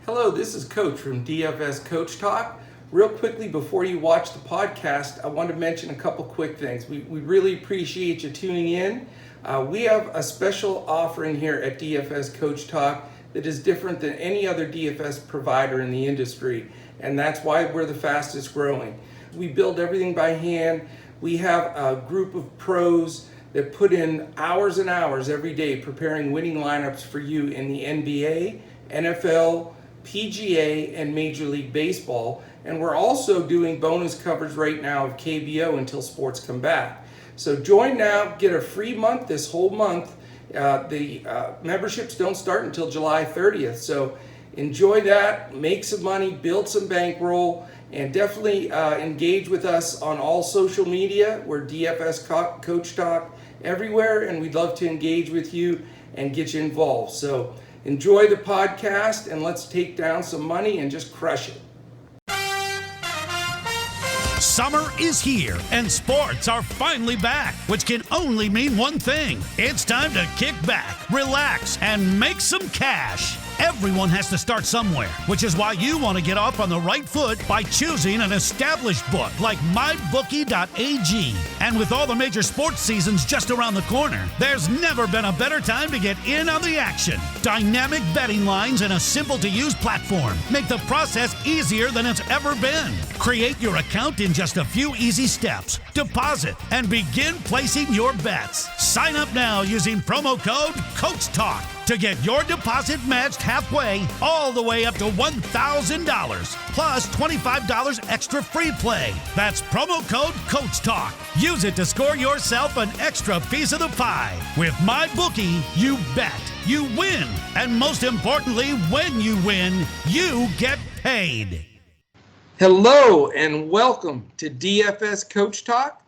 Hello, this is Coach from DFS Coach Talk. Real quickly, before you watch the podcast, I want to mention a couple quick things. We really appreciate you tuning in. We have a special offering here at DFS Coach Talk that is different than any other DFS provider in the industry, and that's why we're the fastest growing. We build everything by hand. We have a group of pros that put in hours and hours every day preparing winning lineups for you in the NBA, NFL, PGA, and Major League Baseball. And we're also doing bonus coverage right now of KBO until sports come back. So join now, get a free month this whole month. The memberships don't start until July 30th. So enjoy that, make some money, build some bankroll, and definitely engage with us on all social media. We're DFS Coach Talk everywhere, and we'd love to engage with you and get you involved. So enjoy the podcast, and let's take down some money and just crush it. Summer is here, and sports are finally back, which can only mean one thing. It's time to kick back, relax, and make some cash. Everyone has to start somewhere, which is why you want to get off on the right foot by choosing an established book like MyBookie.ag. And with all the major sports seasons just around the corner, there's never been a better time to get in on the action. Dynamic betting lines and a simple-to-use platform make the process easier than it's ever been. Create your account in just a few easy steps, deposit, and begin placing your bets. Sign up now using promo code COACHTALK to get your deposit matched halfway, all the way up to $1,000, plus $25 extra free play. That's promo code COACHTALK. Use it to score yourself an extra piece of the pie. With MyBookie, you bet, you win, and most importantly, when you win, you get paid. Hello and welcome to DFS Coach Talk.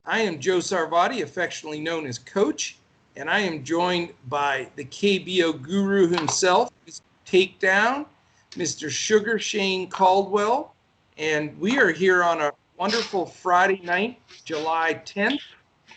I am Joe Sarvati, affectionately known as Coach, and I am joined by the KBO guru himself, Takedown, Mr. Sugar Shane Caldwell. And we are here on a wonderful Friday night, July 10th,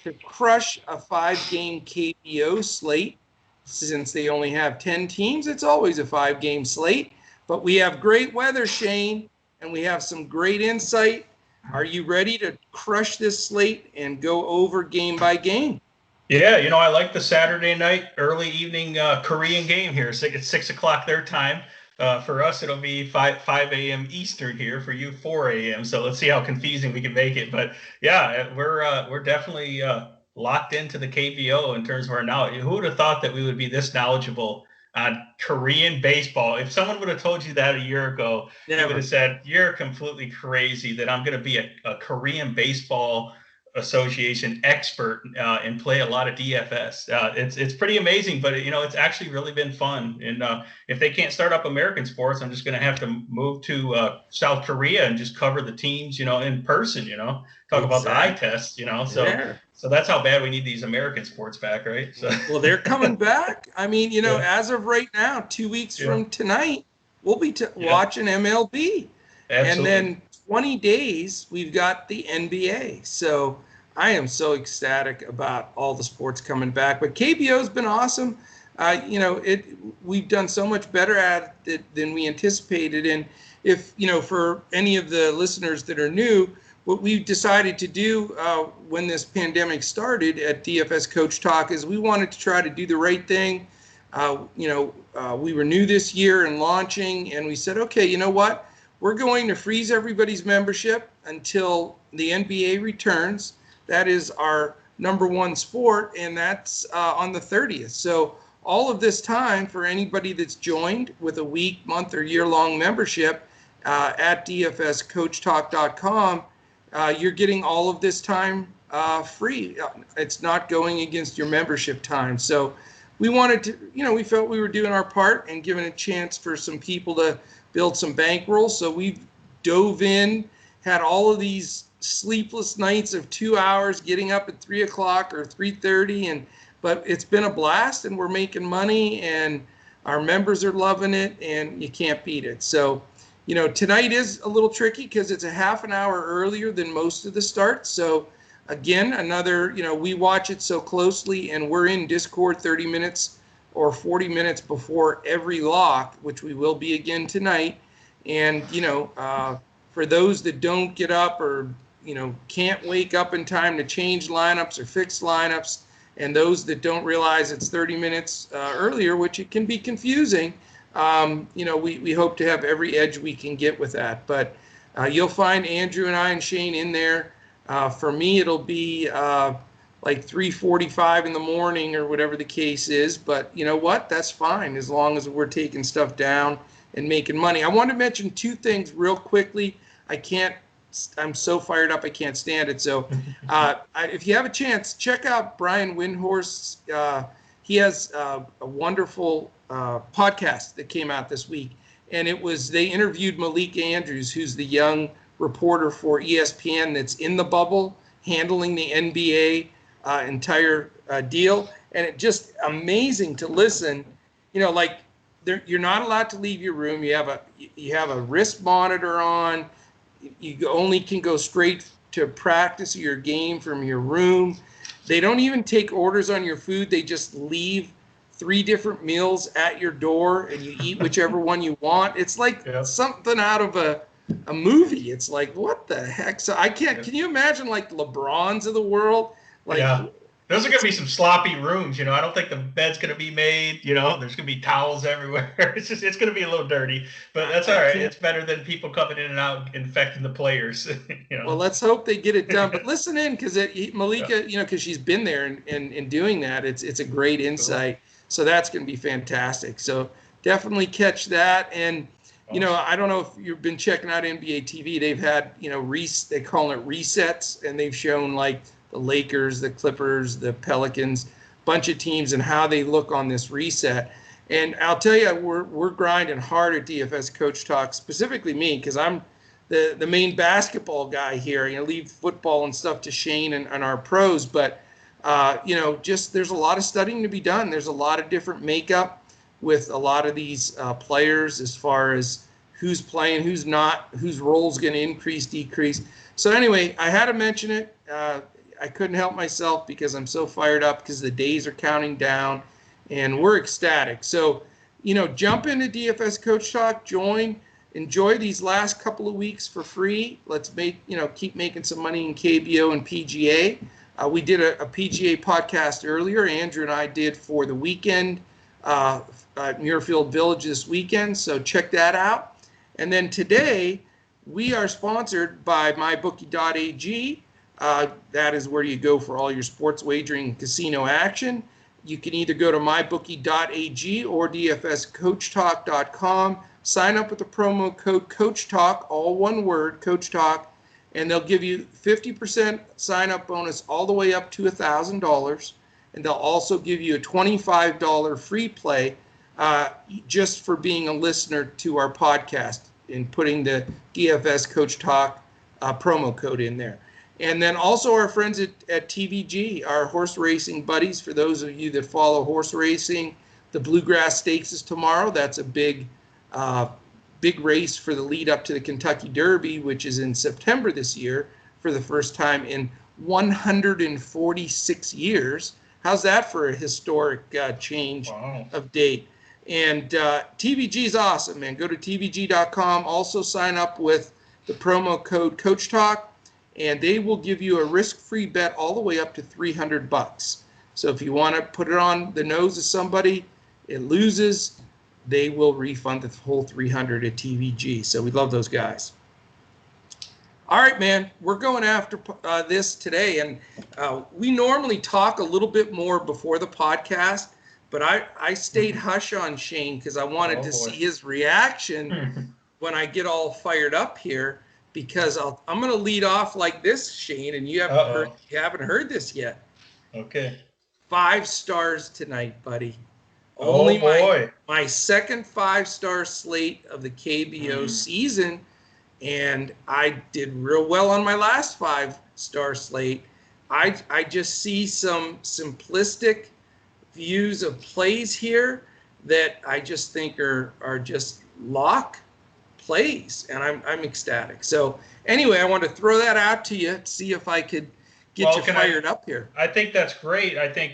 to crush a 5-game KBO slate. Since they only have 10 teams, it's always a 5-game slate. But we have great weather, Shane, and we have some great insight. Are you ready to crush this slate and go over game by game? Yeah, I like the Saturday night, early evening Korean game here. It's 6 o'clock their time. For us, it'll be 5 a.m. Eastern here. For you, 4 a.m. So let's see how confusing we can make it. But yeah, we're definitely locked into the KBO in terms of our knowledge. Who would have thought that we would be this knowledgeable on Korean baseball? If someone would have told you that a year ago, you would have said, you're completely crazy that I'm going to be a Korean baseball association expert and play a lot of DFS. It's pretty amazing, but it's actually really been fun. And if they can't start up American sports, I'm just going to have to move to South Korea and just cover the teams, in person. Talk about the eye test. So that's how bad we need these American sports back, right? So. Well, they're coming back. I mean, as of right now, 2 weeks from tonight, we'll be watching MLB. Absolutely. And then 20 days, we've got the NBA. So I am so ecstatic about all the sports coming back. But KBO's been awesome. We've done so much better at it than we anticipated. And if, for any of the listeners that are new, what we've decided to do when this pandemic started at DFS Coach Talk is we wanted to try to do the right thing. We were new this year and launching, and we said, okay, you know what? We're going to freeze everybody's membership until the NBA returns. That is our number one sport, and that's on the 30th. So all of this time, for anybody that's joined with a week, month, or year-long membership at dfscoachtalk.com, you're getting all of this time free. It's not going against your membership time. So we wanted to, we felt we were doing our part and giving a chance for some people to build some bankroll. So we've dove in, had all of these sleepless nights of 2 hours, getting up at 3 o'clock or 3:30, but it's been a blast, and we're making money, and our members are loving it, and you can't beat it. So, tonight is a little tricky because it's a half an hour earlier than most of the starts. So again, we watch it so closely, and we're in Discord 30 minutes or 40 minutes before every lock, which we will be again tonight. And, for those that don't get up or, can't wake up in time to change lineups or fix lineups, and those that don't realize it's 30 minutes earlier, which it can be confusing, we hope to have every edge we can get with that. But you'll find Andrew and I and Shane in there. For me, it'll be like 3:45 in the morning or whatever the case is. But you know what? That's fine as long as we're taking stuff down and making money. I want to mention two things real quickly. I'm so fired up I can't stand it. So if you have a chance, check out Brian Windhorst. He has a wonderful podcast that came out this week. And they interviewed Malik Andrews, who's the young reporter for ESPN that's in the bubble, handling the NBA entire deal. And it's just amazing to listen. You're not allowed to leave your room. You have a wrist monitor on. You only can go straight to practice your game from your room. They don't even take orders on your food. They just leave 3 different meals at your door, and you eat whichever one you want. It's like something out of a movie. It's like, what the heck? So I can't. Can you imagine like LeBrons of the world? Those are going to be some sloppy rooms, I don't think the bed's going to be made, there's going to be towels everywhere. It's going to be a little dirty, but that's all right. It's better than people coming in and out infecting the players. Well, let's hope they get it done. But listen in, because Malika, because she's been there and doing that. It's a great insight. Cool. So that's going to be fantastic. So definitely catch that. And, I don't know if you've been checking out NBA TV. They've had, they call it resets, and they've shown like the Lakers, the Clippers, the Pelicans, bunch of teams and how they look on this reset. And I'll tell you, we're grinding hard at DFS Coach Talk, specifically me, because I'm the main basketball guy here. Leave football and stuff to Shane and our pros. But, there's a lot of studying to be done. There's a lot of different makeup with a lot of these players as far as who's playing, who's not, whose role's going to increase, decrease. So anyway, I had to mention it. I couldn't help myself because I'm so fired up because the days are counting down and we're ecstatic. So, jump into DFS Coach Talk, enjoy these last couple of weeks for free. Let's keep making some money in KBO and PGA. We did a PGA podcast earlier. Andrew and I did for the weekend at Muirfield Village this weekend. So check that out. And then today we are sponsored by MyBookie.ag. That is where you go for all your sports wagering casino action. You can either go to mybookie.ag or dfscoachtalk.com. Sign up with the promo code CoachTalk, all one word, CoachTalk, and they'll give you 50% sign-up bonus all the way up to $1,000. And they'll also give you a $25 free play just for being a listener to our podcast and putting the DFS Coach Talk promo code in there. And then also our friends at TVG, our horse racing buddies. For those of you that follow horse racing, the Bluegrass Stakes is tomorrow. That's a big race for the lead up to the Kentucky Derby, which is in September this year for the first time in 146 years. How's that for a historic change of date? And TVG is awesome, man. Go to tvg.com. Also sign up with the promo code Coach Talk. And they will give you a risk-free bet all the way up to $300. So if you want to put it on the nose of somebody, it loses, they will refund the whole $300 at TVG. So we love those guys. All right, man, we're going after this today. And we normally talk a little bit more before the podcast, but I stayed hush on Shane because I wanted to see his reaction when I get all fired up here. Because I'm going to lead off like this, Shane, and you haven't heard this yet. Okay. 5 stars tonight, buddy. Only my second 5-star slate of the KBO season, and I did real well on my last 5-star slate. I just see some simplistic views of plays here that I just think are just lock plays, and I'm ecstatic. So anyway, I want to throw that out to you, see if I could get you fired up here. I think that's great. I think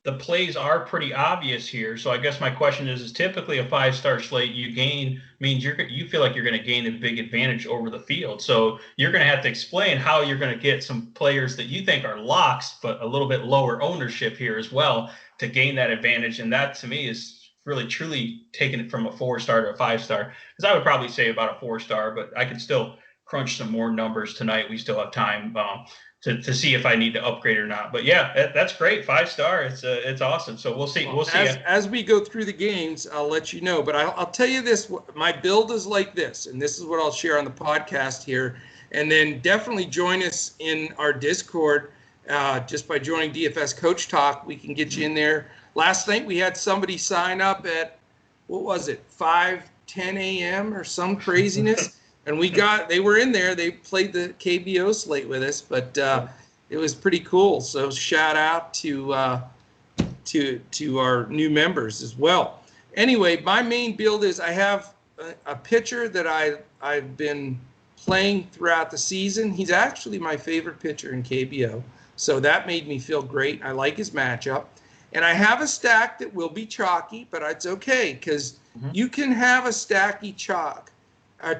the plays are pretty obvious here. So I guess my question is typically a 5-star slate means you feel like you're going to gain a big advantage over the field. So you're going to have to explain how you're going to get some players that you think are locks, but a little bit lower ownership here as well to gain that advantage. And that to me is really truly taking it from a 4-star to a 5-star, because I would probably say about a 4-star, but I could still crunch some more numbers tonight. We still have time to see if I need to upgrade or not. But yeah, that's great. 5-star. It's awesome. So we'll see. We'll see. As we go through the games, I'll let you know. But I'll tell you this: my build is like this, and this is what I'll share on the podcast here. And then definitely join us in our Discord. Just by joining DFS Coach Talk, we can get you in there. Last night we had somebody sign up at, what was it, 5:10 a.m. or some craziness. And they were in there. They played the KBO slate with us, but it was pretty cool. So shout out to our new members as well. Anyway, my main build is I have a pitcher that I've been playing throughout the season. He's actually my favorite pitcher in KBO, so that made me feel great. I like his matchup. And I have a stack that will be chalky, but it's okay because you can have a stacky chalk. A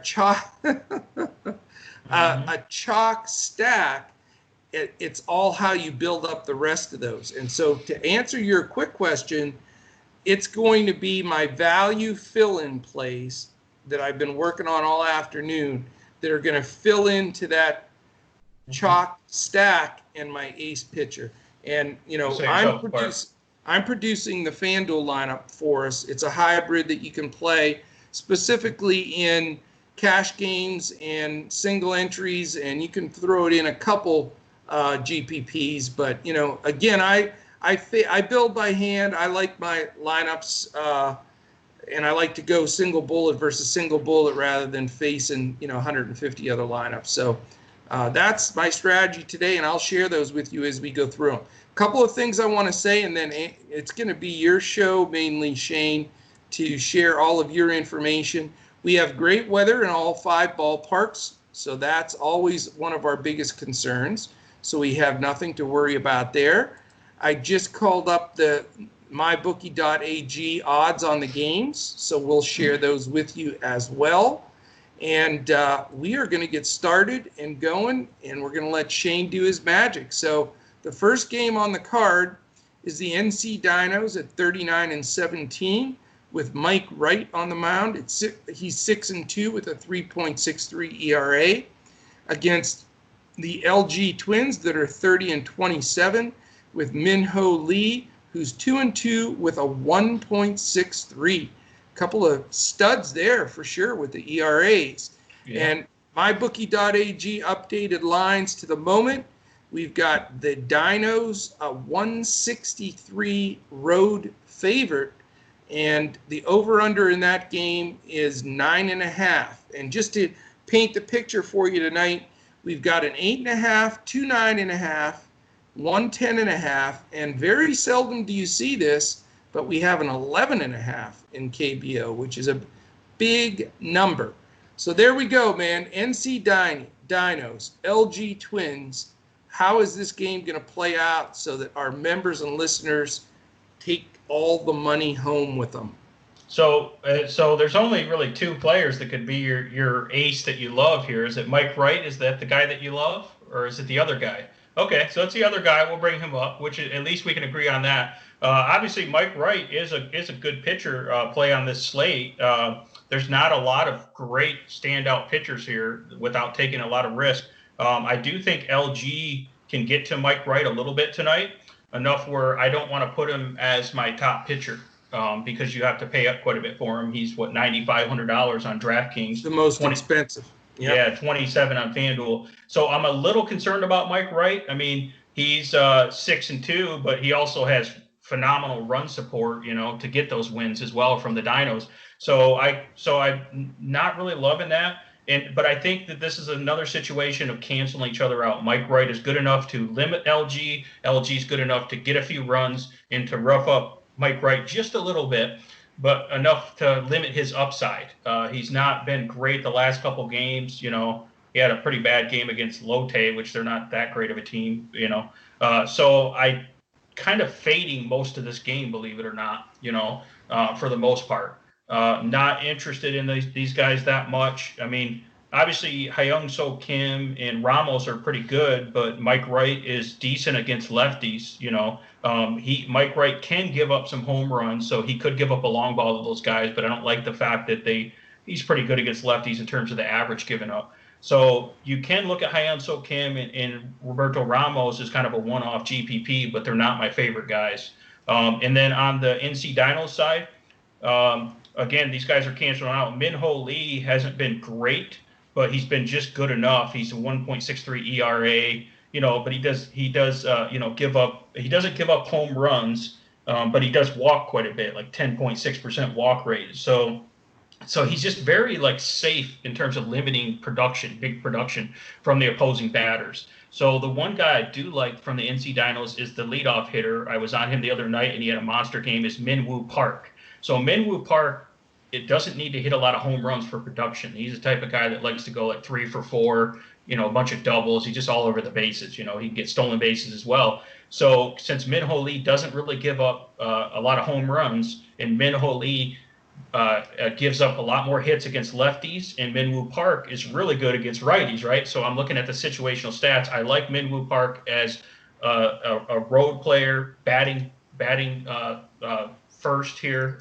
chalk stack, it's all how you build up the rest of those. And so to answer your quick question, it's going to be my value fill-in plays that I've been working on all afternoon that are going to fill into that chalk stack and my ace pitcher. And, I'm producing the FanDuel lineup for us. It's a hybrid that you can play specifically in cash games and single entries, and you can throw it in a couple GPPs. But again, I build by hand. I like my lineups, and I like to go single bullet versus single bullet rather than facing 150 other lineups. So that's my strategy today, and I'll share those with you as we go through them. A couple of things I want to say, and then it's going to be your show, mainly Shane, to share all of your information. We have great weather in all 5 ballparks, so that's always one of our biggest concerns. So we have nothing to worry about there. I just called up the mybookie.ag odds on the games, so we'll share those with you as well. And we are going to get started and going, and we're going to let Shane do his magic. So the first game on the card is the NC Dinos at 39-17. With Mike Wright on the mound. He's 6-2 with a 3.63 ERA against the LG Twins that are 30-27 with Min-Ho Lee, who's 2-2 with a 1.63. Couple of studs there for sure with the ERAs. Yeah. And mybookie.ag updated lines to the moment. We've got the Dinos, a 163 road favorite. And the over-under in that game is 9.5. And just to paint the picture for you tonight, we've got an 8.5, 2 9.5, 1 10.5, and very seldom do you see this, but we have an 11.5 in KBO, which is a big number. So there we go, man. NC Dinos, LG Twins. How is this game going to play out so that our members and listeners take all the money home with them? So there's only really 2 players that could be your ace that you love here. Is it Mike Wright? Is that the guy that you love, or is it the other guy? Okay, so it's the other guy. We'll bring him up, which at least we can agree on that. Obviously, Mike Wright is a good pitcher play on this slate. There's not a lot of great standout pitchers here without taking a lot of risk. I do think LG can get to Mike Wright a little bit tonight, enough where I don't want to put him as my top pitcher because you have to pay up quite a bit for him. He's $9,500 on DraftKings. The most expensive. Yep. Yeah, 27 on FanDuel. So I'm a little concerned about Mike Wright. I mean, he's 6-2, but he also has phenomenal run support, to get those wins as well from the Dinos. So I'm not really loving that. But I think that this is another situation of canceling each other out. Mike Wright is good enough to limit LG. LG is good enough to get a few runs and to rough up Mike Wright just a little bit, but enough to limit his upside. He's not been great the last couple games. He had a pretty bad game against Lotte, which they're not that great of a team. So kind of fading most of this game, believe it or not, for the most part. Not interested in these guys that much. I mean, obviously, Hyung-Soo Kim and Ramos are pretty good, but Mike Wright is decent against lefties. Mike Wright can give up some home runs, so he could give up a long ball to those guys, but I don't like the fact that he's pretty good against lefties in terms of the average given up. So you can look at Hyun-Soo Kim and Roberto Ramos as kind of a one-off GPP, but they're not my favorite guys. And then on the NC Dinos side, again, these guys are canceling out. Min-Ho Lee hasn't been great, but he's been just good enough. He's a 1.63 ERA, but he does give up. He doesn't give up home runs, but he does walk quite a bit, like 10.6% walk rate. So he's just very safe in terms of limiting big production from the opposing batters. So the one guy I do like from the NC Dinos is the leadoff hitter. I was on him the other night, and he had a monster game. Is Min-Woo Park. So Min-Woo Park, it doesn't need to hit a lot of home runs for production. He's the type of guy that likes to go 3 for 4, a bunch of doubles. He's just all over the bases. He can get stolen bases as well. So since Min-Ho Lee doesn't really give up a lot of home runs, and Min-Ho Lee gives up a lot more hits against lefties, and Min-Woo Park is really good against righties, right? So I'm looking at the situational stats. I like Min-Woo Park as a road player, batting first here.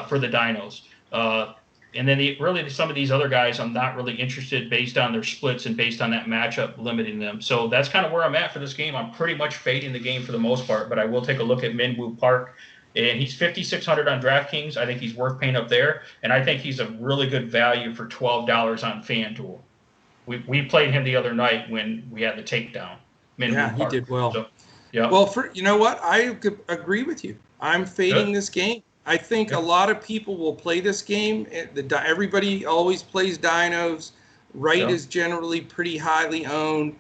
For the Dinos. And then some of these other guys, I'm not really interested based on their splits and based on that matchup limiting them. So that's kind of where I'm at for this game. I'm pretty much fading the game for the most part, but I will take a look at Min-Woo Park. And he's 5,600 on DraftKings. I think he's worth paying up there. And I think he's a really good value for $12 on FanDuel. We played him the other night when we had the takedown. He did well. So, yeah. Well, I agree with you. I'm fading this game. I think a lot of people will play this game. Everybody always plays Dinos. Wright is generally pretty highly owned.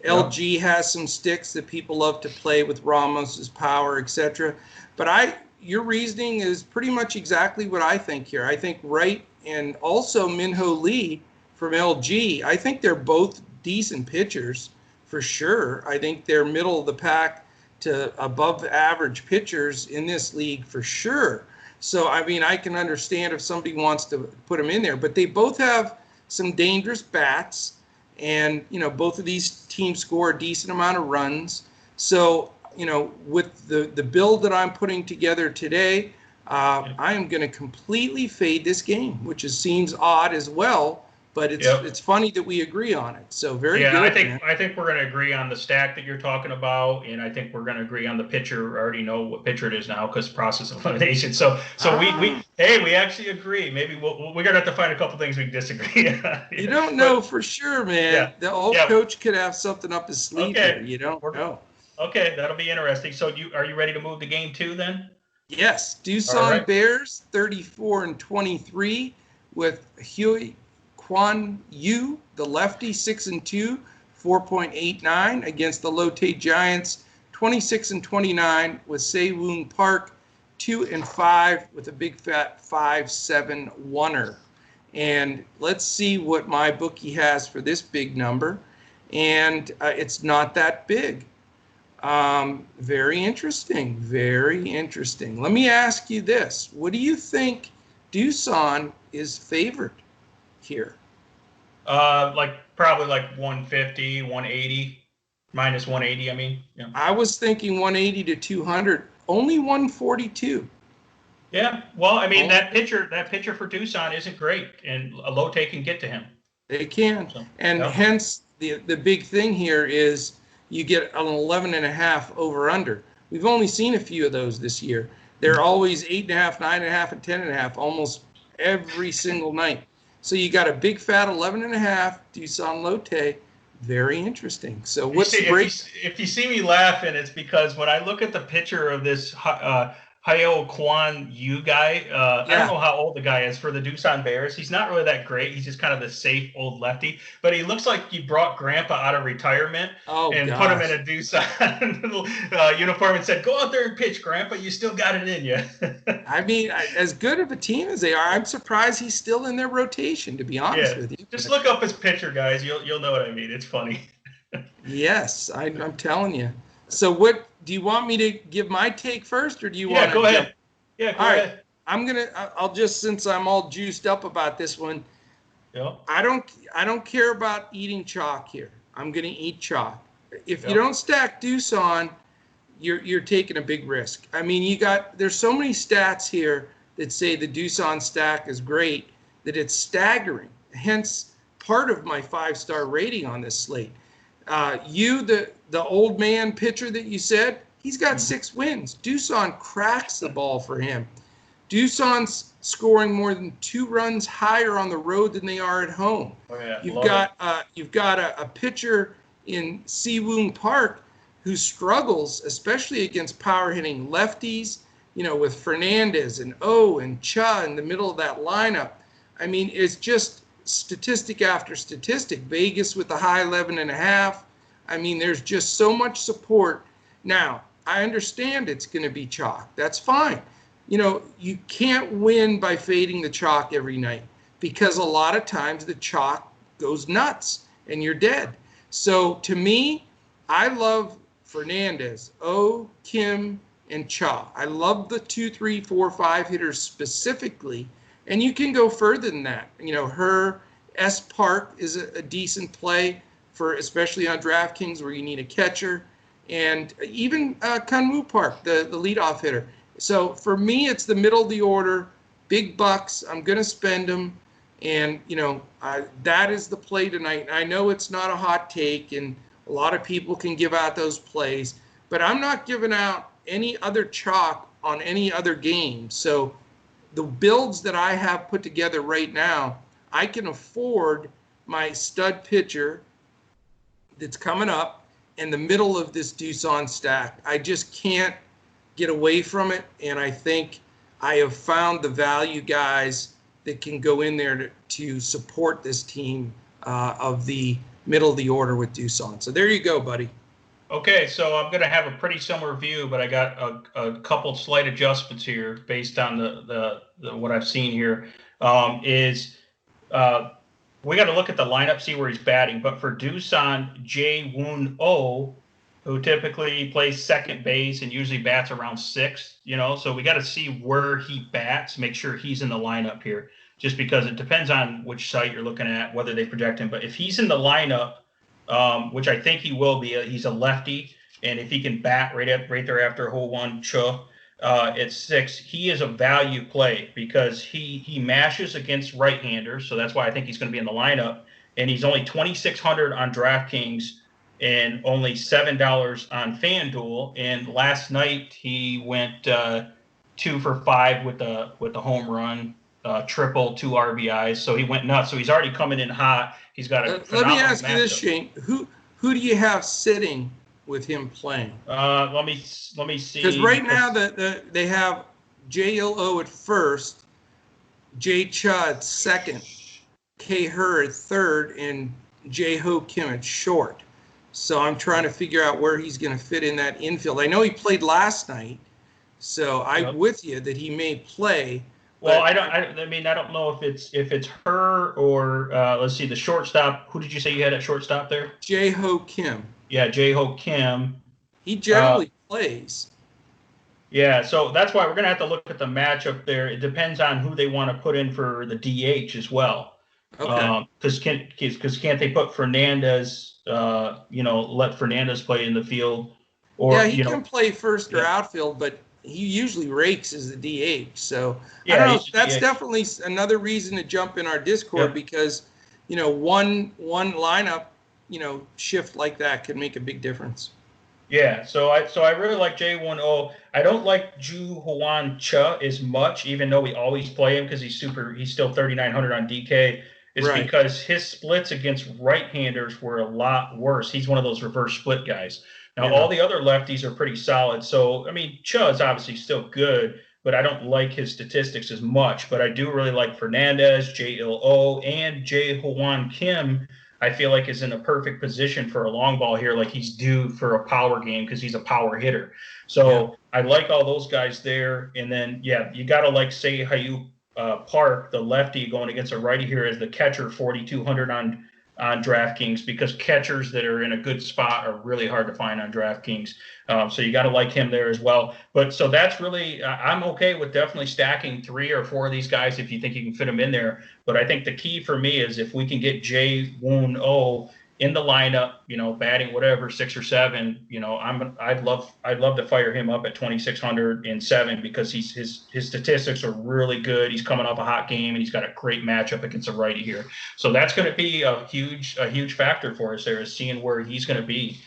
LG has some sticks that people love to play with Ramos's power, etc. But your reasoning is pretty much exactly what I think here. I think Wright and also Min-Ho Lee from LG, I think they're both decent pitchers for sure. I think they're middle of the pack to above average pitchers in this league for sure. So, I mean, I can understand if somebody wants to put them in there, but they both have some dangerous bats, and, both of these teams score a decent amount of runs. So, with the build that I'm putting together today, I am going to completely fade this game, which seems odd as well. But it's funny that we agree on it. So very good. I think we're going to agree on the stack that you're talking about, and I think we're going to agree on the pitcher. I already know what pitcher it is now because process of elimination. So we actually agree. Maybe we're going to have to find a couple things we disagree on. You don't know for sure, man. Yeah. The old coach could have something up his sleeve here. You don't know. Okay, that'll be interesting. So are you ready to move to game 2 then? Yes. Doosan Bears 34-23 with Huey Kwan Yu, the lefty, 6-2, 4.89 against the Lotte Giants, 26-29 with Se-Woon Park, 2-5 with a big fat 5-7 oneer. And let's see what my bookie has for this big number. And it's not that big. Very interesting. Very interesting. Let me ask you this. What do you think Doosan is favored here? Probably 150, 180, minus 180. I mean, I was thinking 180 to 200, only 142. Yeah. Well, I mean, that pitcher for Doosan isn't great, and a Lotte can get to him. They can. So, and hence the big thing here is you get an 11.5 over under. We've only seen a few of those this year. They're always 8.5, 9.5, and 10.5 almost every single night. So you got a big fat 11.5 Doosan Lotte. Very interesting. So what's the break? If you see me laughing, it's because when I look at the picture of this Hyo Kwan Yu guy, I don't know how old the guy is for the Doosan Bears. He's not really that great. He's just kind of the safe old lefty. But he looks like you brought Grandpa out of retirement put him in a Doosan uniform and said, "Go out there and pitch, Grandpa. You still got it in you." I mean, as good of a team as they are, I'm surprised he's still in their rotation, to be honest with you. Just look up his picture, guys. You'll know what I mean. It's funny. Yes, I'm telling you. So what do you want me to give my take first, or do you want to? Go ahead. Yeah, go ahead. I'll just, since I'm all juiced up about this one. Yep. I don't care about eating chalk here. I'm gonna eat chalk. If you don't stack deuce on, you're taking a big risk. I mean, there's so many stats here that say the deuce on stack is great that it's staggering. Hence, part of my 5-star rating on this slate. The old man pitcher that you said, he's got 6 wins. Deuce on cracks the ball for him. Deuce on's scoring more than 2 runs higher on the road than they are at home. Oh, yeah. You've got a pitcher in Si-Woong Park who struggles, especially against power hitting lefties, with Fernandez and and Cha in the middle of that lineup. I mean, it's just statistic after statistic. Vegas with the high 11.5. I mean, there's just so much support. Now, I understand it's going to be chalk. That's fine. You can't win by fading the chalk every night, because a lot of times the chalk goes nuts and you're dead. So to me, I love Fernandez, Kim, and Cha. I love the 2, 3, 4, 5 hitters specifically, and you can go further than that. Her S Park is a decent play for, especially on DraftKings where you need a catcher, and even Kanwoo Park, the leadoff hitter. So for me, it's the middle of the order, big bucks. I'm going to spend them. And, that is the play tonight. I know it's not a hot take, and a lot of people can give out those plays, but I'm not giving out any other chalk on any other game. So the builds that I have put together right now, I can afford my stud pitcher that's coming up in the middle of this deuce on stack. I just can't get away from it, and I think I have found the value guys that can go in there to support this team of the middle of the order with deuce on. So there you go, buddy. Okay, so I'm going to have a pretty similar view, but I got a couple slight adjustments here based on the what I've seen here. We got to look at the lineup, see where he's batting. But for Doosan Jae-Woon who typically plays second base and usually bats around 6th, so we got to see where he bats, make sure he's in the lineup here, just because it depends on which site you're looking at, whether they project him. But if he's in the lineup, which I think he will be, he's a lefty, and if he can bat right there after hole 1 Cho at 6, he is a value play because he mashes against right-handers, so that's why I think he's going to be in the lineup. And he's only 2,600 on DraftKings and only $7 on FanDuel. And last night he went 2 for 5 with the home run, triple, 2 RBIs. So he went nuts. So he's already coming in hot. He's got a let me ask you this, Shane. Who do you have sitting with him playing? Let me see. Because right now they have J-L-O at first, Jay Cha at second, K. Her at third, and Jae-Ho Kim at short. So I'm trying to figure out where he's going to fit in that infield. I know he played last night, so I'm with you that he may play. Well, I don't know if it's her or let's see, the shortstop. Who did you say you had at shortstop there? Jae-Ho Kim. Yeah, Jae-Ho Kim. He generally plays. Yeah, so that's why we're going to have to look at the matchup there. It depends on who they want to put in for the DH as well. Okay. Because can't they put Fernandez? Let Fernandez play in the field. Or he can play first or outfield, but he usually rakes as the DH. So yeah, I don't know. That's definitely another reason to jump in our Discord because one lineup shift like that could make a big difference. Yeah, so I really like J-1-0. I don't like Ju Hwan Cha as much, even though we always play him because he's still 3,900 on DK. Is right. Because his splits against right-handers were a lot worse. He's one of those reverse split guys. Now, all the other lefties are pretty solid. So, I mean, Cha is obviously still good, but I don't like his statistics as much. But I do really like Fernandez, J-L-O, and Jae-Hwan Kim. I feel like is in a perfect position for a long ball here, like he's due for a power game because he's a power hitter. So I like all those guys there. And then, you got to like Seo Park, the lefty going against a righty here as the catcher, 4,200 on on DraftKings because catchers that are in a good spot are really hard to find on DraftKings. So you got to like him there as well. But so that's really, I'm okay with definitely stacking 3 or 4 of these guys if you think you can fit them in there. But I think the key for me is if we can get Jay Woon Oh in the lineup, batting whatever 6 or 7, I'd love to fire him up at 2,607 because his statistics are really good. He's coming off a hot game and he's got a great matchup against a righty here. So that's going to be a huge factor for us there is seeing where he's going to be.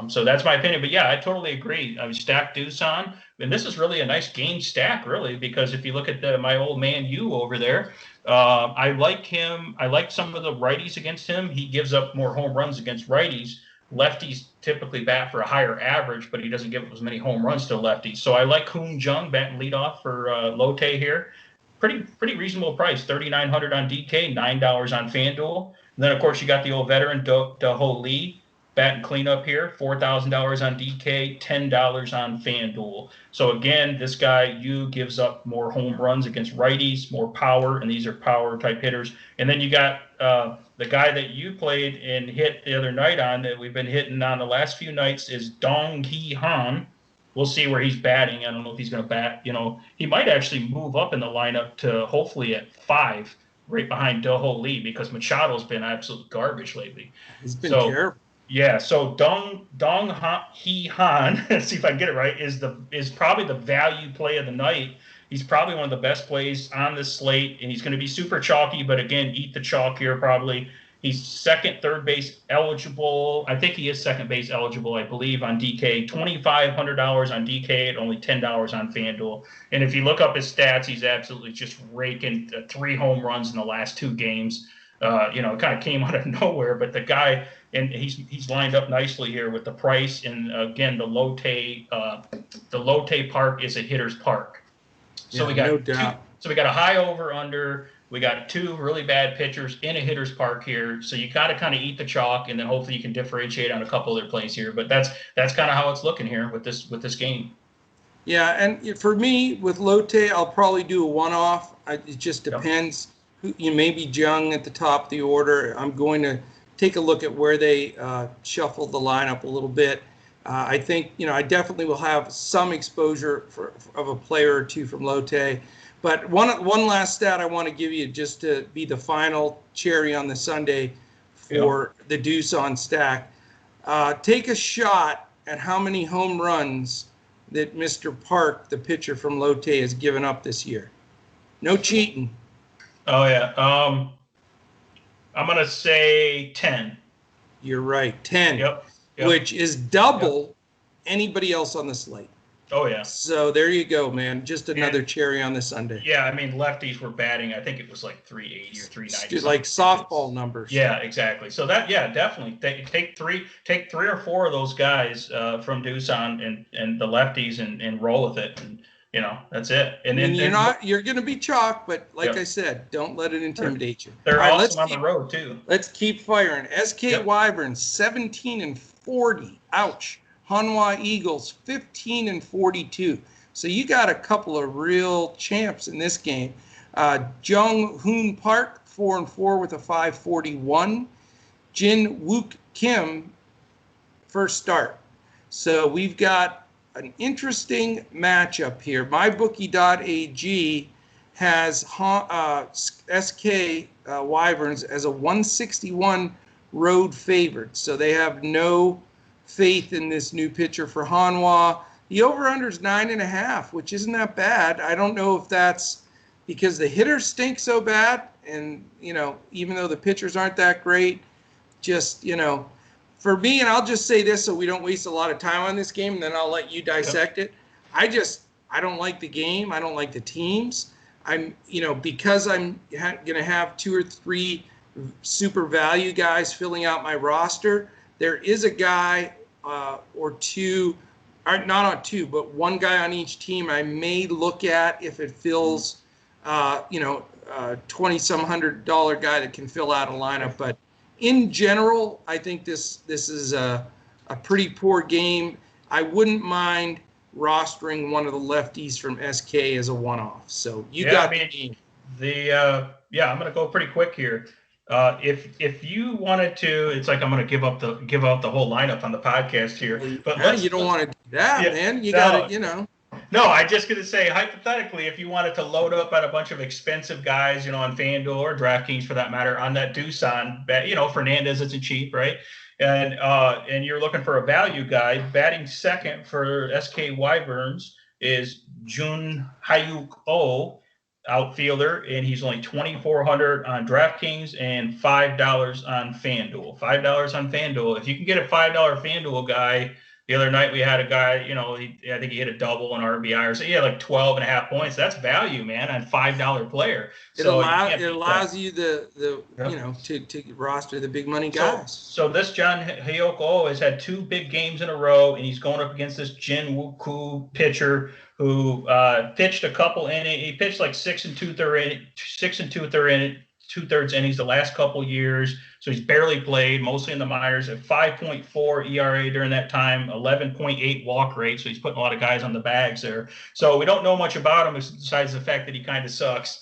So that's my opinion. But yeah, I totally agree. I mean, stack Doosan, and this is really a nice game stack, really, because if you look at my old man you over there, I like him. I like some of the righties against him. He gives up more home runs against righties. Lefties typically bat for a higher average, but he doesn't give up as many home runs to lefties. So I like Hoon Jung batting leadoff for Lotte here. Pretty reasonable price, $3,900 on DK, $9 on FanDuel. And then of course you got the old veteran Do-Ho Lee batting cleanup here, $4,000 on DK, $10 on FanDuel. So again, this guy gives up more home runs against righties, more power, and these are power type hitters. And then you got the guy that you played and hit the other night on that we've been hitting on the last few nights is Dong Hee Han. We'll see where he's batting. I don't know if he's going to bat. He might actually move up in the lineup to hopefully at 5, right behind Do-Ho Lee, because Machado's been absolute garbage lately. He's been terrible. Yeah, so Dong Hee Han, let's see if I can get it right, is probably the value play of the night. He's probably one of the best plays on this slate, and he's going to be super chalky, but again, eat the chalk here probably. He's third base eligible. I think he is second base eligible, I believe, on DK. $2,500 on DK at only $10 on FanDuel. And if you look up his stats, he's absolutely just raking 3 home runs in the last 2 games. It kind of came out of nowhere, but the guy, and he's lined up nicely here with the price. And again, the Lotte Park is a hitter's park. So we got no doubt. We got a high over under. We got 2 really bad pitchers in a hitter's park here. So you got to kind of eat the chalk, and then hopefully you can differentiate on a couple other plays here. But that's kind of how it's looking here with this game. Yeah, and for me with Lotte, I'll probably do a one-off. It just depends. You may be Jung at the top of the order. I'm going to take a look at where they shuffled the lineup a little bit. I think, I definitely will have some exposure of a player or 2 from Lotte. But one last stat I want to give you just to be the final cherry on the sundae for the Doosan stack. Take a shot at how many home runs that Mr. Park, the pitcher from Lotte, has given up this year. No cheating. Oh, yeah. I'm going to say 10. You're right, 10. Yep. Which is double anybody else on the slate. Oh, yeah. So there you go, man. Just another cherry on the sundae. Yeah, I mean, lefties were batting. I think it was like 380 or 390. Like softball numbers. Yeah, exactly. So definitely take 3 or 4 of those guys from Doosan and the lefties and roll with it. And that's it. And then you're going to be chalk, but like I said, don't let it intimidate you. They're awesome on the road too. Let's keep firing. SK Wyverns 17-40. Ouch. Hanwha Eagles 15-42. So you got a couple of real champs in this game. Jung Hoon Park 4-4 with a 541. Jin Wook Kim first start. So we've got an interesting matchup here. MyBookie.ag has SK Wyverns as a 161 road favorite. So they have no faith in this new pitcher for Hanwha. The over-under is 9.5, which isn't that bad. I don't know if that's because the hitters stink so bad, and even though the pitchers aren't that great, just for me, and I'll just say this so we don't waste a lot of time on this game, and then I'll let you dissect it. I don't like the game. I don't like the teams. Because I'm going to have 2 or 3 super value guys filling out my roster. There is a guy or 2, not on 2, but 1 guy on each team I may look at if it fills, $20-some $100 guy that can fill out a lineup. But in general, I think this is a pretty poor game. I wouldn't mind rostering one of the lefties from SK as a one-off. So you got the game. I'm going to go pretty quick here. If you wanted to, it's like I'm going to give out the whole lineup on the podcast here. But you don't want to do that, man. You got to, No, I'm just going to say, hypothetically, if you wanted to load up on a bunch of expensive guys, on FanDuel or DraftKings for that matter, on that Doosan bet, Fernandez isn't cheap, right? And you're looking for a value guy, batting second for SK Wyverns is Jun Hyuk Oh, outfielder, and he's only $2,400 on DraftKings and $5 on FanDuel. $5 on FanDuel. If you can get a $5 FanDuel guy, the other night we had a guy, I think he hit a double on RBI or so. He had like 12.5 points. That's value, man, on $5 player. It allows you to roster the big money guys. So this John Hyoko has had 2 big games in a row, and he's going up against this Jin Woo-koo pitcher who pitched a couple innings. He pitched like 6 2/3 innings the last couple years. So he's barely played, mostly in the minors, at 5.4 ERA during that time, 11.8 walk rate. So he's putting a lot of guys on the bags there. So we don't know much about him besides the fact that he kind of sucks.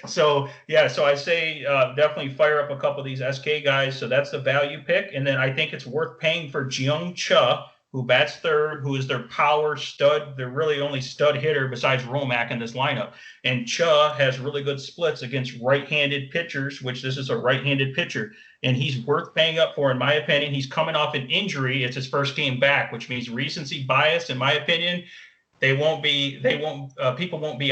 So I say definitely fire up a couple of these SK guys. So that's the value pick. And then I think it's worth paying for Jeong Cha, who bats third, who is their power stud. They're really only stud hitter besides Romack in this lineup. And Cha has really good splits against right-handed pitchers, which this is a right-handed pitcher. And he's worth paying up for, in my opinion. He's coming off an injury. It's his first game back, which means recency bias, in my opinion. People won't be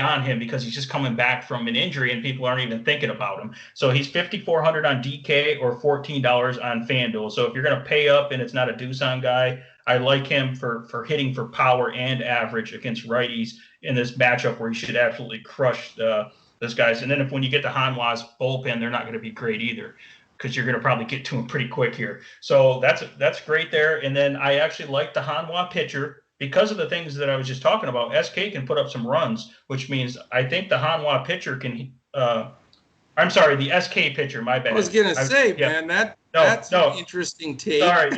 on him because he's just coming back from an injury and people aren't even thinking about him. So he's $5,400 on DK or $14 on FanDuel. So if you're going to pay up and it's not a Doosan guy, I like him for hitting for power and average against righties in this matchup where he should absolutely crush those guys. And then when you get to Hanwha's bullpen, they're not going to be great either because you're going to probably get to him pretty quick here. So that's great there. And then I actually like the Hanwha pitcher because of the things that I was just talking about. SK can put up some runs, which means I think the Hanwha pitcher can the SK pitcher, my bad. I was going to say, man, that's an interesting take. Sorry,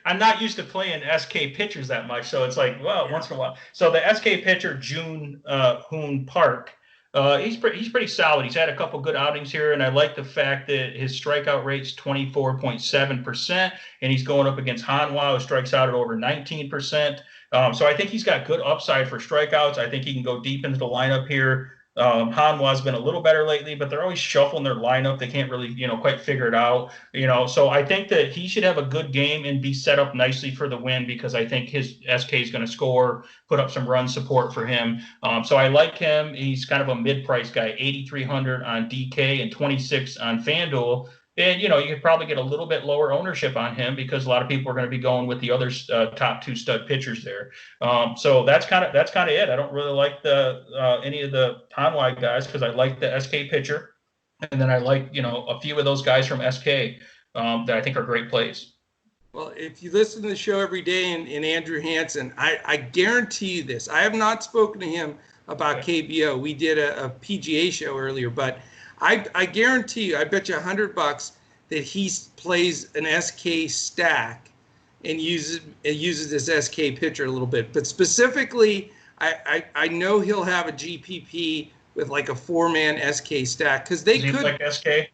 I'm not used to playing SK pitchers that much, so it's like, once in a while. So the SK pitcher, Jun Hoon Park, he's pretty solid. He's had a couple good outings here, and I like the fact that his strikeout rate's 24.7%, and he's going up against Hanwha, who strikes out at over 19%. So I think he's got good upside for strikeouts. I think he can go deep into the lineup here. Hanwha's been a little better lately, but they're always shuffling their lineup. They can't really, quite figure it out, So I think that he should have a good game and be set up nicely for the win because I think his SK is going to score, put up some run support for him. So I like him. He's kind of a mid-price guy, $8,300 on DK and $26 on FanDuel. And, you could probably get a little bit lower ownership on him because a lot of people are going to be going with the other top 2 stud pitchers there. So that's kind of it. I don't really like any of the Hanwha guys because I like the SK pitcher. And then I like, a few of those guys from SK that I think are great plays. Well, if you listen to the show every day and Andrew Hansen, I guarantee you this. I have not spoken to him about KBO. We did a PGA show earlier, but I guarantee you, I bet you $100 that he plays an SK stack and uses this SK pitcher a little bit. But specifically, I know he'll have a GPP with like a 4-man SK stack because they could like SK.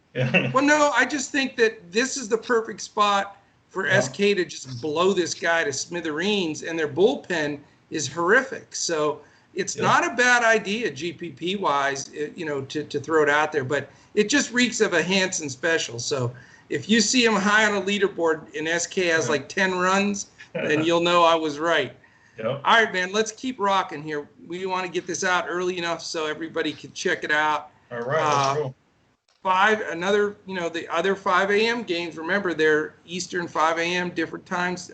Well, no, I just think that this is the perfect spot for SK to just blow this guy to smithereens, and their bullpen is horrific. So it's not a bad idea, GPP-wise, to throw it out there, but it just reeks of a Hansen special. So if you see him high on a leaderboard and SK has like 10 runs, then you'll know I was right. Yep. All right, man, let's keep rocking here. We want to get this out early enough so everybody can check it out. All right, cool. The other 5 a.m. games, remember, they're Eastern 5 a.m., different times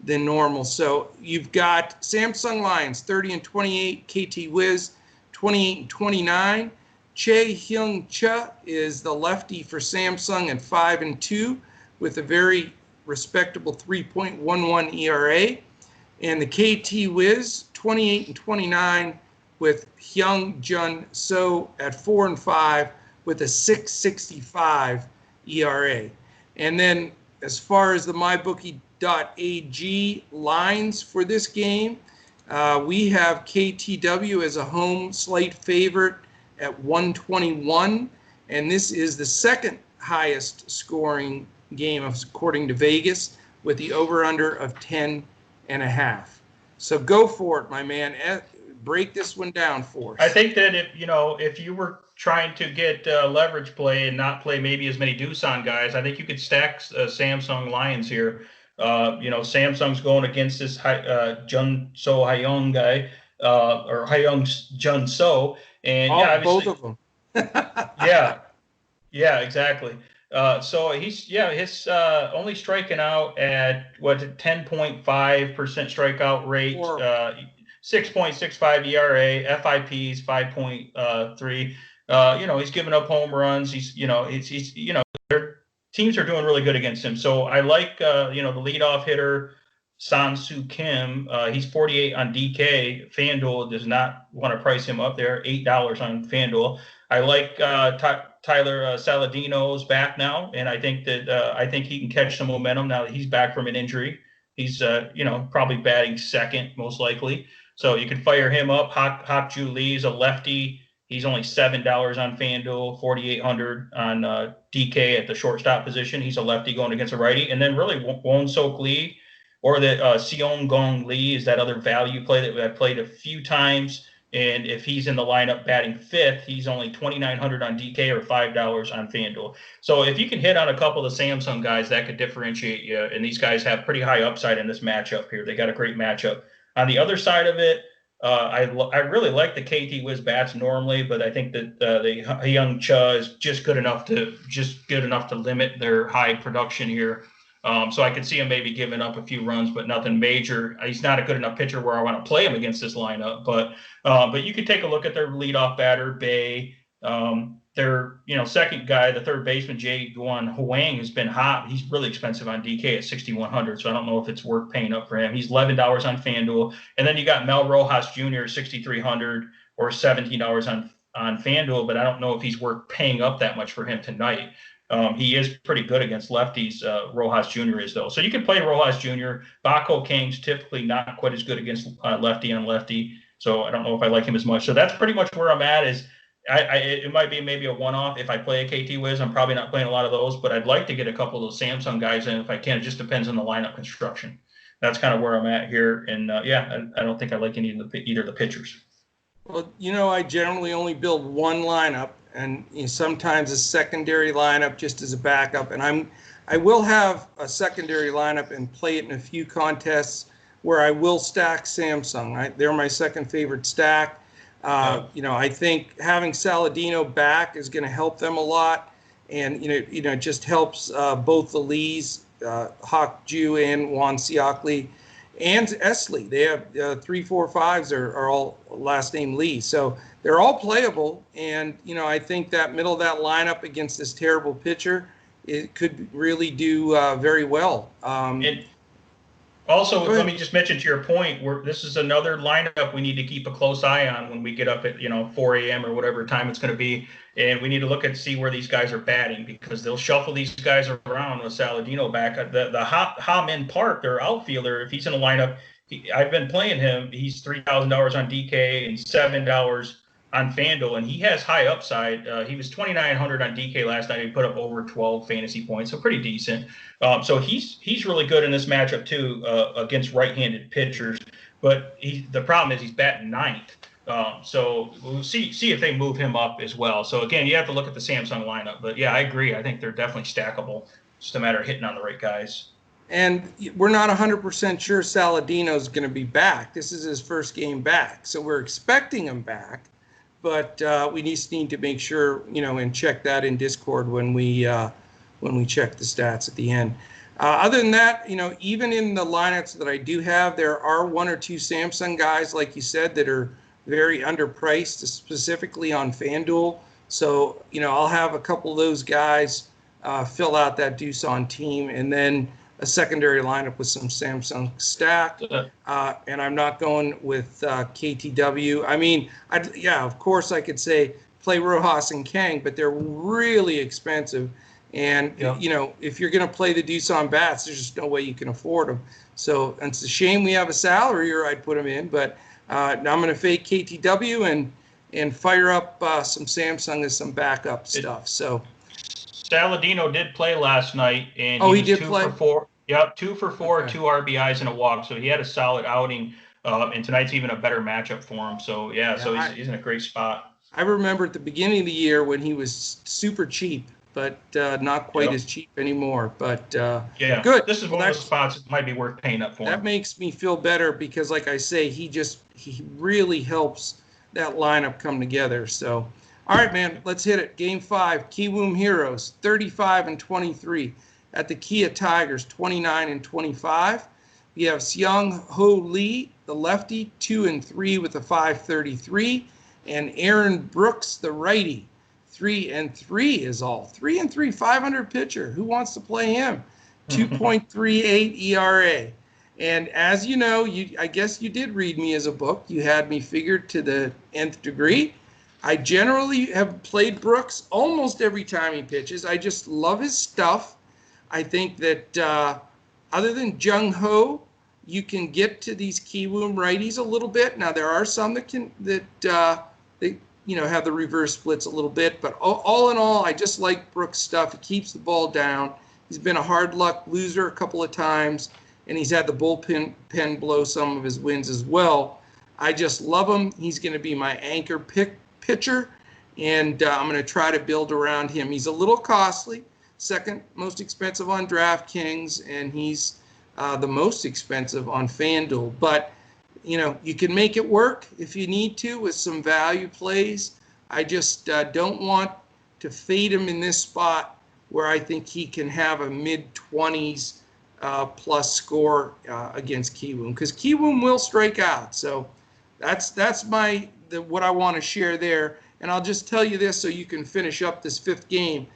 than normal. So you've got Samsung Lions 30-28, KT Wiz 28-29. Chae Hyung Cha is the lefty for Samsung at 5-2 with a very respectable 3.11 ERA. And the KT Wiz 28-29 with Hyung Jun So at 4-5 with a 6.65 ERA. And then as far as the MyBookie.ag lines for this game, we have KTW as a home slate favorite at 121 and this is the second highest scoring game according to Vegas, with the over-under of 10.5. So go for it, my man. Break this one down for us. I think that if you were trying to get leverage play and not play maybe as many Doosan guys, I think you could stack Samsung Lions here. Samsung's going against this Jun So Hyung guy, or Hyung Jun So, and both of them. Yeah, exactly. So his only striking out at 10.5% strikeout rate, 6.65 ERA, FIP's 5.3. He's giving up home runs. Their teams are doing really good against him. So I like the leadoff hitter Sang-Soo Kim. He's 48 on DK. FanDuel does not want to price him up there, $8 on FanDuel. I like Tyler Saladino's back now, and I think he can catch some momentum now that he's back from an injury. He's probably batting second most likely, so you can fire him up. Hak-Ju Lee's a lefty. He's only $7 on FanDuel, 4,800 on DK at the shortstop position. He's a lefty going against a righty, and then really Won-Sok Lee or the Seong Gong Lee is that other value play that I've played a few times. And if he's in the lineup batting fifth, he's only 2,900 on DK or $5 on FanDuel. So if you can hit on a couple of the Samsung guys, that could differentiate you. And these guys have pretty high upside in this matchup here. They got a great matchup. On the other side of it, I really like the KT Wiz bats normally, but I think that the Young Cha is just good enough to limit their high production here. So I could see him maybe giving up a few runs, but nothing major. He's not a good enough pitcher where I want to play him against this lineup. But you could take a look at their leadoff batter, Bay. Their second guy, the third baseman, Jae-Gwon Hwang, has been hot. He's really expensive on DK at 6,100, so I don't know if it's worth paying up for him. He's $11 on FanDuel. And then you got Mel Rojas Jr., 6,300 or $17 on FanDuel, but I don't know if he's worth paying up that much for him tonight. He is pretty good against lefties. Rojas Jr. is, though. So you can play Rojas Jr. Bako Kang's typically not quite as good against lefty on lefty. So I don't know if I like him as much. So that's pretty much where I'm at. It might be maybe a one-off. If I play a KT Wiz, I'm probably not playing a lot of those, but I'd like to get a couple of those Samsung guys in if I can. It just depends on the lineup construction. That's kind of where I'm at here. And I don't think I like either of the pitchers. Well, I generally only build one lineup, and sometimes a secondary lineup just as a backup. And I will have a secondary lineup and play it in a few contests where I will stack Samsung. They're my second favorite stack. I think having Saladino back is going to help them a lot, and it just helps both the Lees, Hak-Ju and Won-Sok Lee, and Esley. They have 3, 4, 5s are all last name Lee, so they're all playable. And I think that middle of that lineup against this terrible pitcher, it could really do very well. Also, let me just mention to your point, this is another lineup we need to keep a close eye on when we get up at 4 a.m. or whatever time it's going to be, and we need to look at see where these guys are batting, because they'll shuffle these guys around with Saladino back. The Ha-Min Park, their outfielder, if he's in a lineup, I've been playing him. He's $3,000 on DK and $7 on FanDuel, and he has high upside. He was 2,900 on DK last night. He put up over 12 fantasy points, so pretty decent. So he's really good in this matchup too against right-handed pitchers. But the problem is he's batting ninth. So we'll see if they move him up as well. So again, you have to look at the Samsung lineup. But yeah, I agree. I think they're definitely stackable. It's just a matter of hitting on the right guys. And we're not 100% sure Saladino's going to be back. This is his first game back, so we're expecting him back. But we just need to make sure, and check that in Discord when we check the stats at the end. Other than that, even in the lineups that I do have, there are 1 or 2 Samsung guys, like you said, that are very underpriced, specifically on FanDuel. So, I'll have a couple of those guys fill out that Doosan team, and then a secondary lineup with some Samsung stack, and I'm not going with KTW. I mean, of course I could say play Rojas and Kang, but they're really expensive. And, if you're going to play the Doosan bats, there's just no way you can afford them. So it's a shame we have a salary, or I'd put them in. But now I'm going to fake KTW and fire up some Samsung as some backup stuff. So Saladino did play last night, and he was did 2 play? for 4. Yep, 2 for 4, Okay. 2 RBIs and a walk. So he had a solid outing, and tonight's even a better matchup for him. So so he's in a great spot. I remember at the beginning of the year when he was super cheap, but not quite as cheap anymore. But good. This is one of those spots that might be worth paying up for. That makes me feel better because, like I say, he really helps that lineup come together. So, all right, man, let's hit it. Game 5, Kiwoom Heroes, 35-23 at the Kia Tigers, 29-25. We have Seung Ho Lee, the lefty, 2-3 with a 5.33, and Aaron Brooks, the righty, 3-3 is all. 3-3, 500 pitcher. Who wants to play him? 2.38 ERA. And as you know, I guess you did read me as a book. You had me figured to the nth degree. I generally have played Brooks almost every time he pitches. I just love his stuff. I think that other than Jung Ho, you can get to these Kiwoom righties a little bit. Now there are some that have the reverse splits a little bit, but all in all, I just like Brooks' stuff. He keeps the ball down. He's been a hard luck loser a couple of times, and he's had the bullpen blow some of his wins as well. I just love him. He's going to be my anchor pitcher, and I'm going to try to build around him. He's a little costly, second most expensive on DraftKings, and he's the most expensive on FanDuel. But, you can make it work if you need to with some value plays. I just don't want to fade him in this spot where I think he can have a mid-20s plus score against Kiwoom, because Kiwoom will strike out. So that's what I want to share there. And I'll just tell you this so you can finish up this 5th game.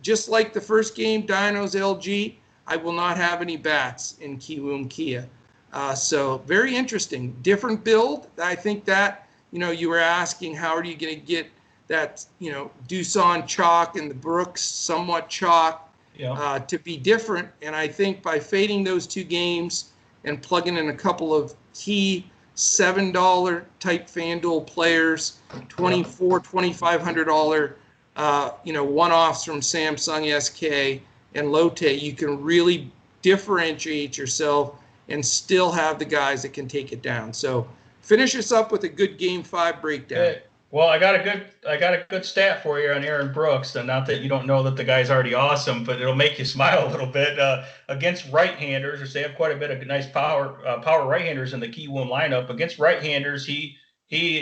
Just like the first game, Dinos LG, I will not have any bats in Kiwoom Kia. So very interesting. Different build. I think that, you were asking how are you going to get that, Doosan chalk and the Brooks somewhat chalk to be different. And I think by fading those 2 games and plugging in a couple of key $7 type FanDuel players, $2,400, $2,500, one-offs from Samsung SK and Lotte, you can really differentiate yourself and still have the guys that can take it down. So finish us up with a good Game 5 breakdown. Hey, well, I got a good stat for you on Aaron Brooks. And not that you don't know that the guy's already awesome, but it'll make you smile a little bit. Against right-handers, which they have quite a bit of nice power right-handers in the Kiwoom lineup. Against right-handers, he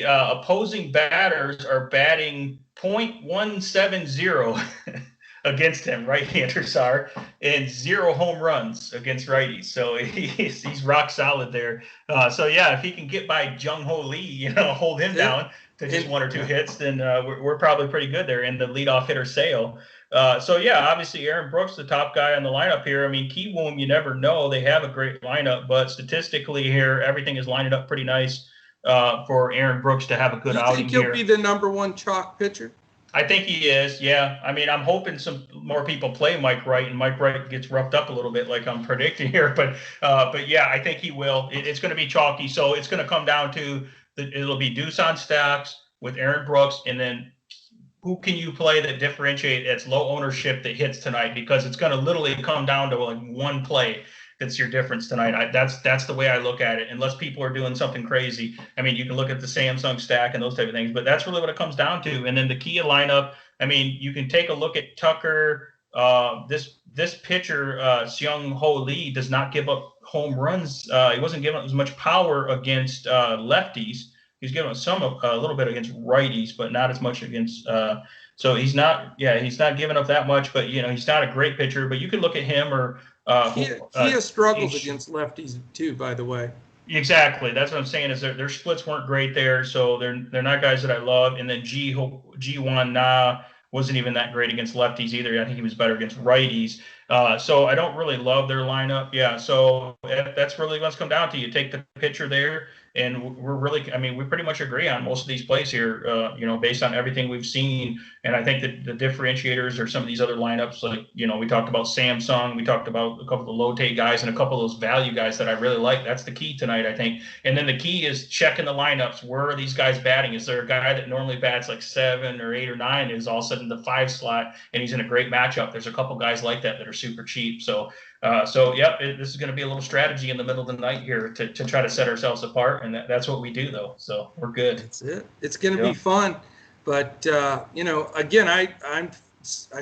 opposing batters are batting .170 against him, right-handers are, and 0 home runs against righties. So he's rock solid there. If he can get by Jung Ho Lee, hold him down to just 1 or 2 hits, then we're probably pretty good there in the leadoff hitter sale. Obviously Aaron Brooks, the top guy on the lineup here. I mean, Kiwoom, you never know. They have a great lineup, but statistically here, everything is lining up pretty nice for Aaron Brooks to have a good outing here. You think he'll be the number 1 chalk pitcher? I think he is, yeah. I mean, I'm hoping some more people play Mike Wright, and Mike Wright gets roughed up a little bit like I'm predicting here. But yeah, I think he will. It's going to be chalky. So it's going to come down to it'll be Doosan stacks with Aaron Brooks, and then who can you play that differentiate that's low ownership that hits tonight? Because it's going to literally come down to like one play that's your difference tonight. That's the way I look at it, unless people are doing something crazy. I mean, you can look at the Samsung stack and those type of things, but that's really what it comes down to. And then the Kia lineup, I mean, you can take a look at Tucker. This pitcher, Seung Ho Lee, does not give up home runs. He wasn't giving up as much power against lefties. He's giving up a little bit against righties, but not as much against so he's not giving up that much, but he's not a great pitcher. But you could look at him or Kia struggles against lefties too, by the way. Exactly. That's what I'm saying is their splits weren't great there, so they're not guys that I love. And then Ji-Hwan Na wasn't even that great against lefties either. I think he was better against righties. So I don't really love their lineup. Yeah, so that's really what's come down to. You take the pitcher there, And we're really, I mean, we pretty much agree on most of these plays here, based on everything we've seen. And I think that the differentiators are some of these other lineups, like, we talked about Samsung, we talked about a couple of the low-take guys and a couple of those value guys that I really like. That's the key tonight, I think. And then the key is checking the lineups. Where are these guys batting? Is there a guy that normally bats like 7 or 8 or 9 is all of a sudden the 5 slot and he's in a great matchup? There's a couple guys like that are super cheap. So this is going to be a little strategy in the middle of the night here to try to set ourselves apart, and that's what we do, though. So we're good. That's it. It's going to be fun, but again, I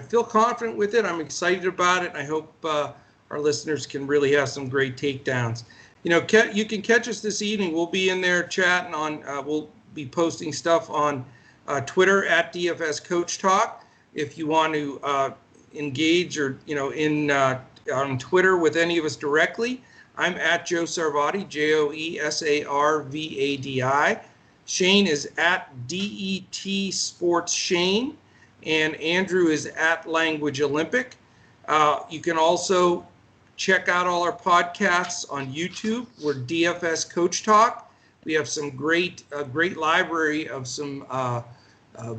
feel confident with it. I'm excited about it, and I hope our listeners can really have some great takedowns. You can catch us this evening. We'll be in there chatting on. We'll be posting stuff on Twitter at DFS Coach Talk. If you want to engage or on Twitter with any of us directly, I'm at Joe Sarvadi, JoeSarvadi. Shane is at DET Sports Shane, and Andrew is at Language Olympic. You can also check out all our podcasts on YouTube. We're DFS Coach Talk. We have some great library of some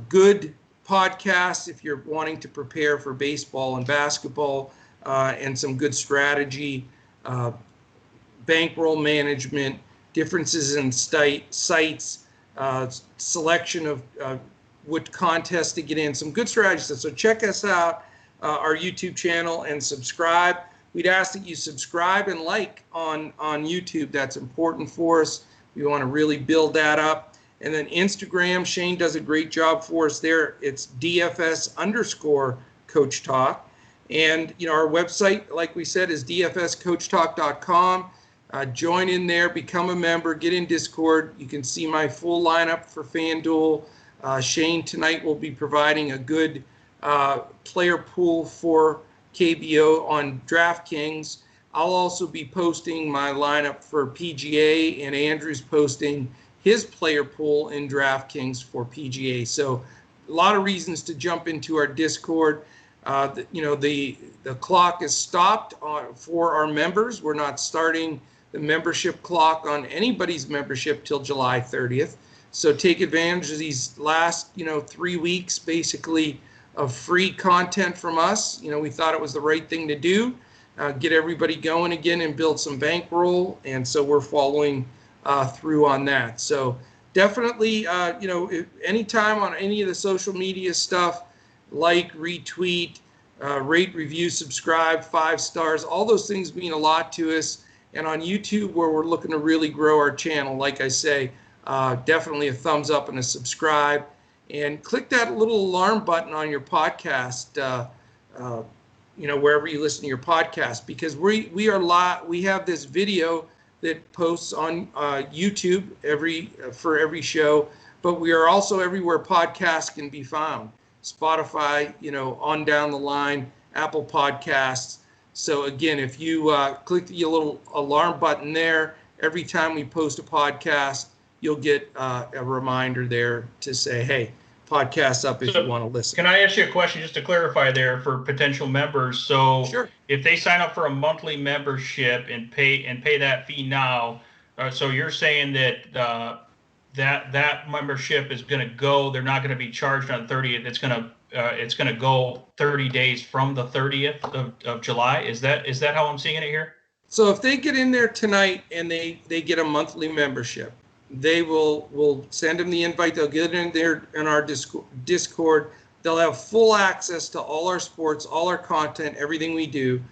good podcasts if you're wanting to prepare for baseball and basketball, and some good strategy, bankroll management, differences in sites, selection of what contests to get in, some good strategies. So check us out, our YouTube channel, and subscribe. We'd ask that you subscribe and like on YouTube. That's important for us. We want to really build that up. And then Instagram, Shane does a great job for us there. It's DFS_Coach Talk. And, our website, like we said, is dfscoachtalk.com. Join in there, become a member, get in Discord. You can see my full lineup for FanDuel. Shane tonight will be providing a good player pool for KBO on DraftKings. I'll also be posting my lineup for PGA, and Andrew's posting his player pool in DraftKings for PGA. So a lot of reasons to jump into our Discord. The clock is stopped for our members. We're not starting the membership clock on anybody's membership till July 30th. So take advantage of these last, 3 weeks, basically, of free content from us. We thought it was the right thing to do, get everybody going again and build some bankroll. And so we're following through on that. So definitely, anytime on any of the social media stuff, like, retweet, rate, review, subscribe, 5 stars. All those things mean a lot to us. And on YouTube, where we're looking to really grow our channel, like I say, definitely a thumbs up and a subscribe. And click that little alarm button on your podcast, wherever you listen to your podcast, because we are live. We have this video that posts on YouTube for every show, but we are also everywhere podcasts can be found. Spotify, on down the line, Apple Podcasts. So again, if you click the little alarm button there, every time we post a podcast, you'll get a reminder there to say, hey, podcast up if you want to listen. Can I ask you a question just to clarify there for potential members? So sure. If they sign up for a monthly membership and pay that fee now, so you're saying that that membership is going to go, they're not going to be charged on 30th. It's going to go 30 days from the 30th of July. Is that how I'm seeing it here? So if they get in there tonight and they get a monthly membership, we'll send them the invite. They'll get in there in our Discord. They'll have full access to all our sports, all our content, everything we do.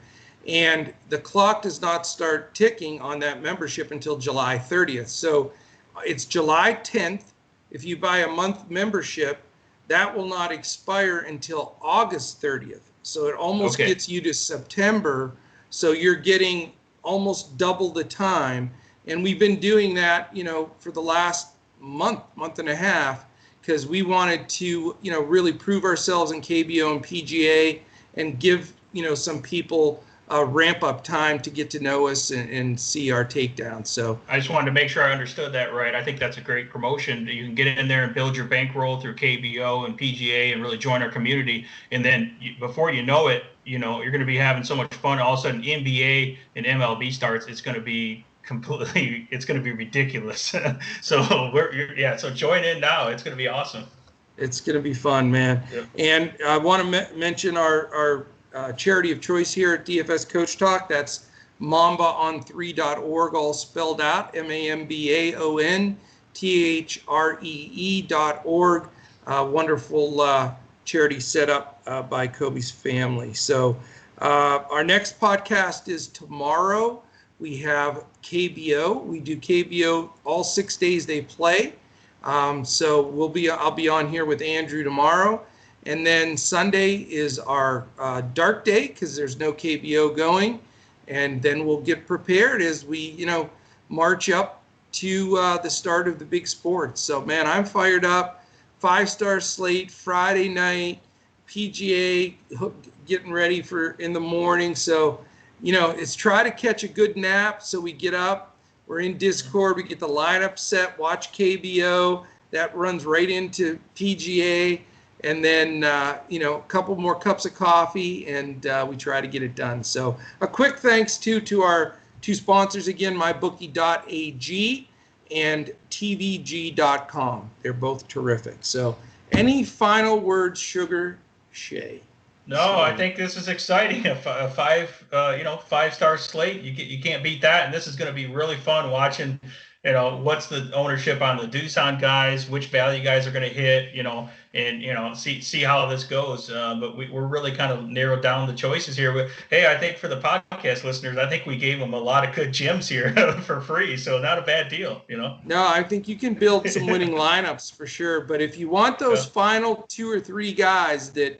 And the clock does not start ticking on that membership until July 30th. So it's July 10th. If you buy a month membership, that will not expire until August 30th. So it almost gets you to September. So you're getting almost double the time. And we've been doing that, for the last month and a half, because we wanted to, really prove ourselves in KBO and PGA and give, some people ramp up time to get to know us and see our takedowns. So I just wanted to make sure I understood that right. I think that's a great promotion. You can get in there and build your bankroll through KBO and PGA and really join our community. And then before you know it, you're going to be having so much fun. All of a sudden NBA and MLB starts. It's going to be completely, it's going to be ridiculous. So join in now. It's going to be awesome. It's going to be fun, man. Yep. And I want to mention our charity of choice here at DFS Coach Talk. That's mambaon3.org, all spelled out, MAMBAONTHREE.org. Wonderful charity set up by Kobe's family. So our next podcast is tomorrow. We have KBO. We do KBO all 6 days they play. So I'll be on here with Andrew tomorrow. And then Sunday is our dark day because there's no KBO going. And then we'll get prepared as we, march up to the start of the big sports. So, man, I'm fired up. 5-star slate Friday night, PGA getting ready for in the morning. So, it's try to catch a good nap so we get up. We're in Discord. We get the lineup set, watch KBO. That runs right into PGA. And then, a couple more cups of coffee, and we try to get it done. So a quick thanks to our two sponsors again, mybookie.ag and tvg.com. They're both terrific. So any final words, Sugar Shay? No, I think this is exciting. A 5-star slate. You can't beat that. And this is going to be really fun watching, what's the ownership on the Doosan guys, which value guys are going to hit, and see how this goes. But we're really kind of narrowed down the choices here. But hey, I think for the podcast listeners, I think we gave them a lot of good gems here for free. So not a bad deal, No, I think you can build some winning lineups for sure. But if you want those final 2 or 3 guys that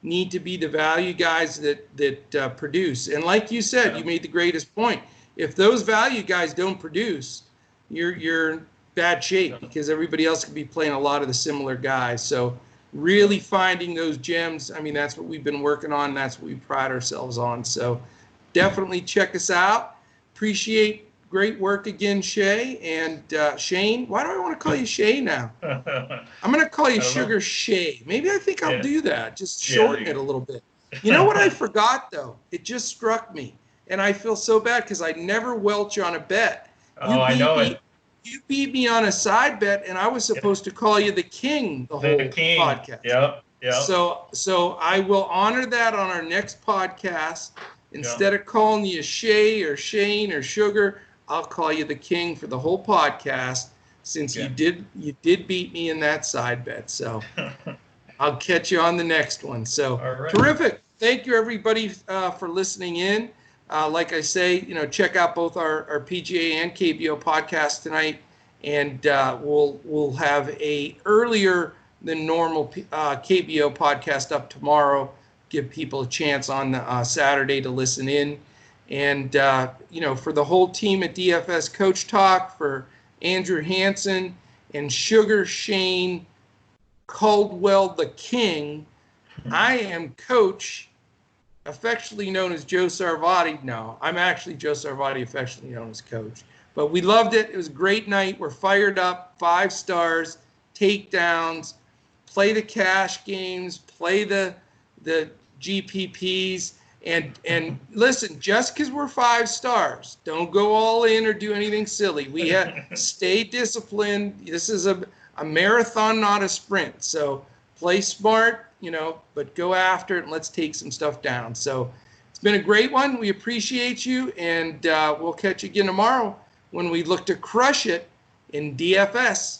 need to be the value guys that produce, and like you said, you made the greatest point. If those value guys don't produce, you're in bad shape because everybody else could be playing a lot of the similar guys. So really finding those gems, that's what we've been working on. That's what we pride ourselves on. So definitely check us out. Appreciate great work again, Shay. And Shane, why do I want to call you Shay now? I'm going to call you Sugar Shay. Maybe I think I'll do that. Just shorten it a little bit. You know what I forgot, though? It just struck me. And I feel so bad because I never welch on a bet. I know it. You beat me on a side bet, and I was supposed to call you the king the whole podcast. Yep. So I will honor that on our next podcast. Instead of calling you Shay or Shane or Sugar, I'll call you the king for the whole podcast since you did beat me in that side bet. So I'll catch you on the next one. So Terrific. Thank you, everybody, for listening in. Like I say, check out both our PGA and KBO podcast tonight, and we'll have a earlier than normal KBO podcast up tomorrow. Give people a chance on Saturday to listen in, and for the whole team at DFS Coach Talk, for Andrew Hansen and Sugar Shane Caldwell the King, I am Coach, affectionately known as Joe Sarvati. No, I'm actually Joe Sarvati, affectionately known as Coach. But we loved it. It was a great night. We're fired up. 5 stars, takedowns, play the cash games, play the GPPs, and listen. Just because we're 5 stars, don't go all in or do anything silly. We have stay disciplined. This is a marathon, not a sprint. So play smart. But go after it and let's take some stuff down. So it's been a great one. We appreciate you, and we'll catch you again tomorrow when we look to crush it in DFS